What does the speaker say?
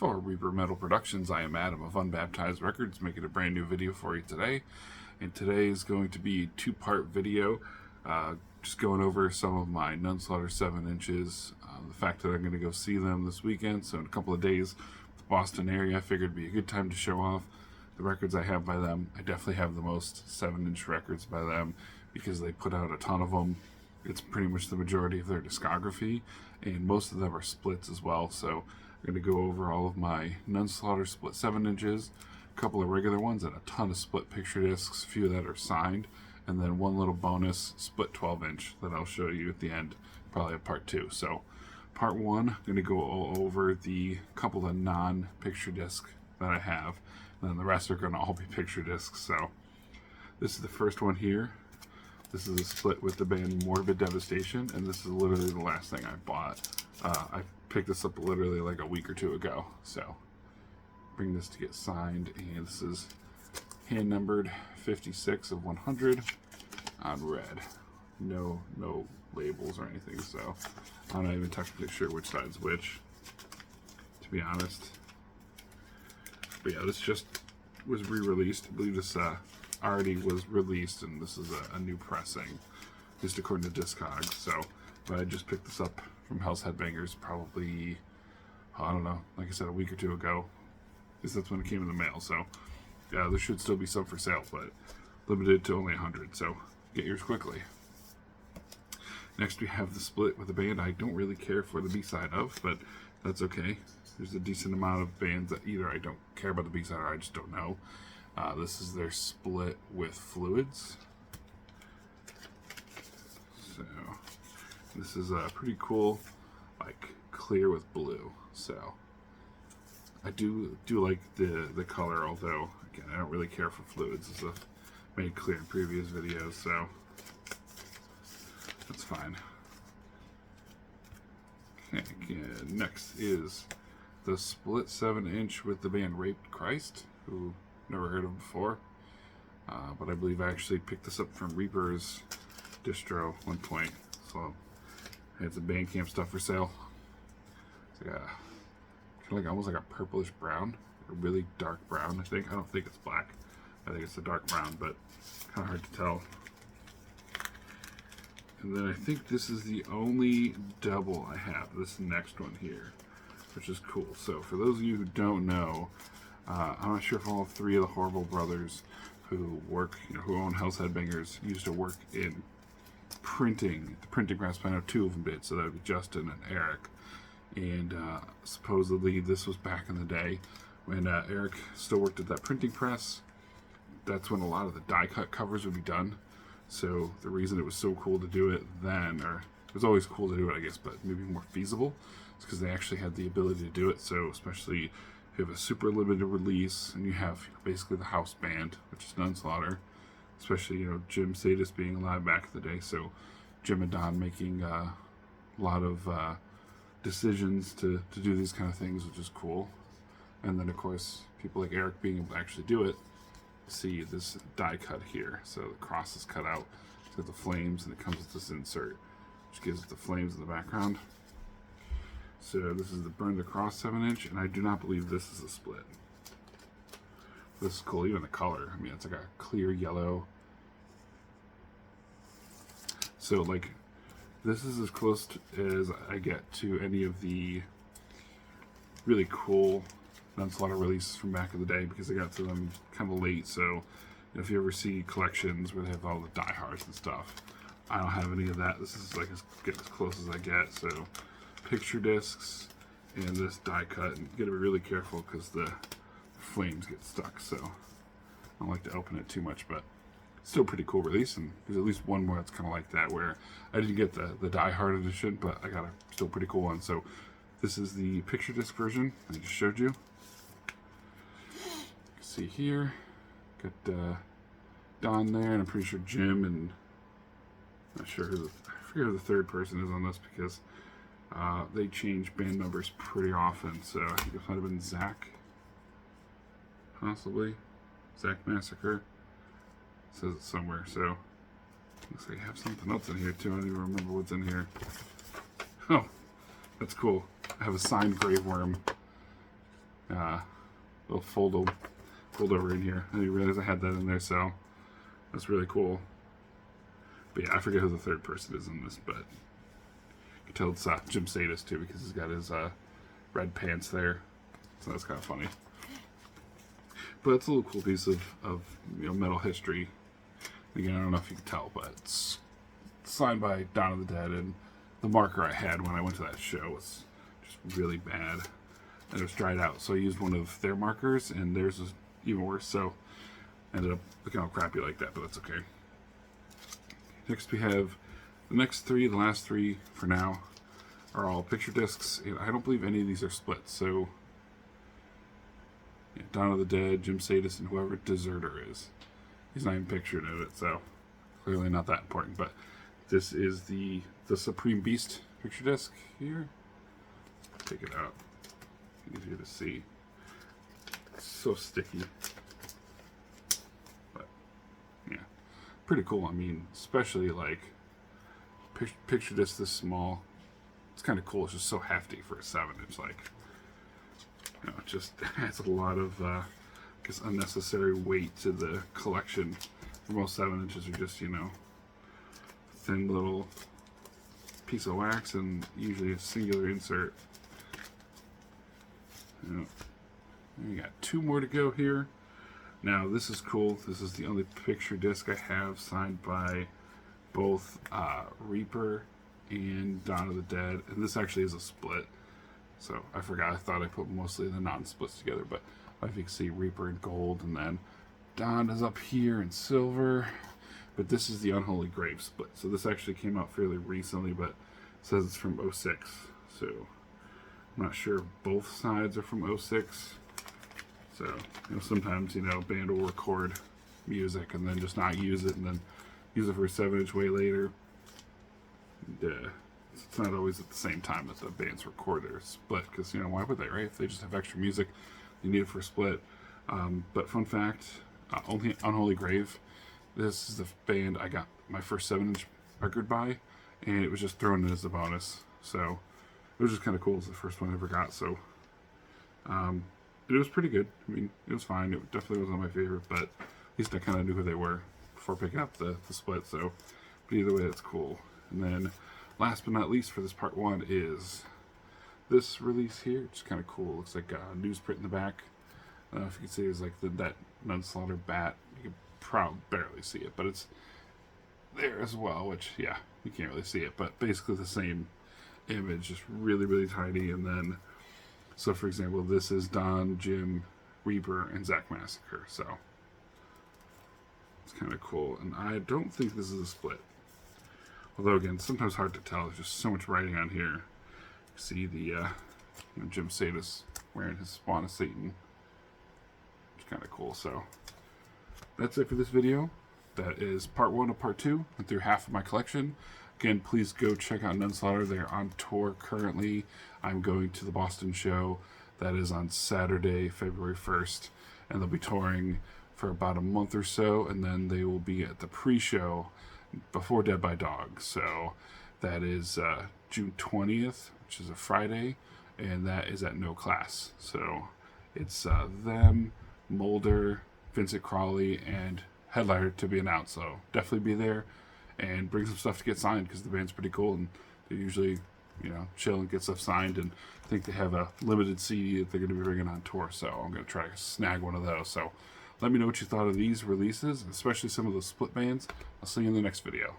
For Reaper Metal Productions, I am Adam of Unbaptized Records, making a brand new video for you today. And today is going to be a two-part video, just going over some of my Nuns 7 inches, the fact that I'm going to go see them this weekend, so in a couple of days, the Boston area, I figured it'd be a good time to show off the records I have by them. I definitely have the most 7-inch records by them, because they put out a ton of them. It's pretty much the majority of their discography, and most of them are splits as well, so I'm going to go over all of my Nuns split 7 inches, a couple of regular ones, and a ton of split picture discs, a few that are signed, and then one little bonus split 12-inch that I'll show you at the end, probably a part 2. So part 1, I'm going to go over the couple of non-picture discs that I have, and then the rest are going to all be picture discs. So this is the first one here. This is a split with the band Morbid Devastation, and this is literally the last thing I bought. I picked this up literally like a week or two ago, so bring this to get signed, and this is hand numbered 56 of 100 on red. No labels or anything, so I'm not even technically sure which side's which, to be honest. But yeah, this just was re-released. I believe this already was released, and this is a new pressing, just according to Discogs. So, but I just picked this up from Hell's Headbangers probably, I don't know, like I said, a week or two ago, because that's when it came in the mail. So yeah, there should still be some for sale, but limited to only 100, so get yours quickly. Next we have the split with a band I don't really care for the B-side of, but that's okay. There's a decent amount of bands that either I don't care about the B-side or I just don't know. This is their split with Fluids. So this is pretty cool, like clear with blue. So I do like the color, although again I don't really care for Fluids, as I've made clear in previous videos, so that's fine. Okay, again, next is the split 7-inch with the band Raped Christ, who never heard of before, but I believe I actually picked this up from Reaper's distro at one point. So I had some Bandcamp stuff for sale. It's like kind of almost like a purplish brown, a really dark brown. I don't think it's black. I think it's a dark brown, but kind of hard to tell. And then I think this is the only double I have, this next one here, which is cool. So for those of you who don't know, I'm not sure if all 3 of the Horrible brothers who work, who own Hell's Headbangers, used to work in printing, the printing press. I know 2 of them did, so that would be Justin and Eric. And supposedly this was back in the day when Eric still worked at that printing press. That's when a lot of the die cut covers would be done. So the reason it was so cool to do it then, or it was always cool to do it, I guess, but maybe more feasible, is because they actually had the ability to do it. So especially if you have a super limited release and you have basically the house band, which is Nuns, especially Jim Sadis being alive back in the day. So Jim and Don making a lot of decisions to do these kind of things, which is cool. And then of course people like Eric being able to actually do it. See this die cut here, so the cross is cut out, it's got the flames, and it comes with this insert which gives it the flames in the background. So this is the Burn the Cross 7-inch, and I do not believe this is a split. This is cool, even the color, I mean, it's like a clear yellow. So like, this is as close as I get to any of the really cool Nuns releases from back in the day, because I got to them kind of late. So if you ever see collections where they have all the diehards and stuff, I don't have any of that. This is like as close as I get. So picture discs and this die cut, and you gotta be really careful because the flames get stuck. So I don't like to open it too much, but still pretty cool release. And there's at least one more that's kind of like that, where I didn't get the die hard edition, but I got a still pretty cool one. So this is the picture disc version I just showed you. See here, got Don there, and I'm pretty sure Jim, and not sure I forget who the third person is on this, because they change band members pretty often. So I think it might have been Zach, possibly Zach Massacre. It says it somewhere. So looks like I have something else in here too. I don't even remember what's in here. Oh, that's cool. I have a signed Grave Worm little fold over in here. I didn't realize I had that in there, so that's really cool. But yeah, I forget who the third person is in this, but you can tell it's Jim Sadis too, because he's got his red pants there, so that's kind of funny. But it's a little cool piece of metal history. Again, I don't know if you can tell, but it's signed by Dawn of the Dead, and the marker I had when I went to that show was just really bad, and it was dried out. So I used one of their markers, and theirs was even worse. So I ended up looking all crappy like that, but that's okay. Next we have the next three, the last three for now, are all picture discs, and I don't believe any of these are split. So yeah, Dawn of the Dead, Jim Sadis, and whoever Deserter is. He's not even pictured in it, so clearly not that important. But this is the Supreme Beast picture disc here. Take it out. Easier to see. It's so sticky. But yeah, pretty cool. I mean, especially like picture disc this small. It's kind of cool. It's just so hefty for a 7-inch. Like, you know, it just adds a lot of I guess unnecessary weight to the collection. For most 7-inches are just, you know, thin little piece of wax and usually a singular insert. You know, we got 2 more to go here. Now this is cool. This is the only picture disc I have signed by both Reaper and Dawn of the Dead, and this actually is a split. So I forgot. I thought I put mostly the non-splits together, but if you can see, Reaper in gold, and then Dawn is up here in silver. But this is the Unholy Grave split. So this actually came out fairly recently, but it says it's from 06. So I'm not sure if both sides are from 06. So, you know, sometimes, you know, a band will record music and then just not use it, and then use it for a 7-inch way later. And, it's not always at the same time that the bands record their split, because, you know, why would they, right? If they just have extra music, you need it for a split. But fun fact, only Unholy Grave, this is the band I got my first 7-inch record by, and it was just thrown in as a bonus. So it was just kind of cool. It was the first one I ever got. So it was pretty good. I mean, it was fine. It definitely wasn't my favorite, but at least I kind of knew who they were before picking up the split. So, but either way, that's cool. And then last but not least for this part 1 is this release here. It's kind of cool. It looks like a newsprint in the back. I don't know if you can see, it's like that Nunslaughter bat. You can barely see it, but it's there as well, which, yeah, you can't really see it, but basically the same image, just really, really tiny. And then, so for example, this is Don, Jim, Reaper, and Zach Massacre, so it's kind of cool. And I don't think this is a split. Although, again, sometimes hard to tell. There's just so much writing on here. You see the you know, Jim Sadis wearing his Spawn of Satan. It's kind of cool. So that's it for this video. That is part 1 of part 2. Went through half of my collection. Again, please go check out Nunslaughter. They're on tour currently. I'm going to the Boston show. That is on Saturday, February 1st. And they'll be touring for about a month or so. And then they will be at the pre-show before Dead by Dog. So that is June 20th, which is a Friday. And that is at No Class. So it's them, Mulder, Vincent Crawley, and Headliner to be announced. So definitely be there and bring some stuff to get signed, because the band's pretty cool and they usually, you know, chill and get stuff signed. And I think they have a limited CD that they're going to be bringing on tour, so I'm going to try to snag one of those. So let me know what you thought of these releases, especially some of those split bands. I'll see you in the next video.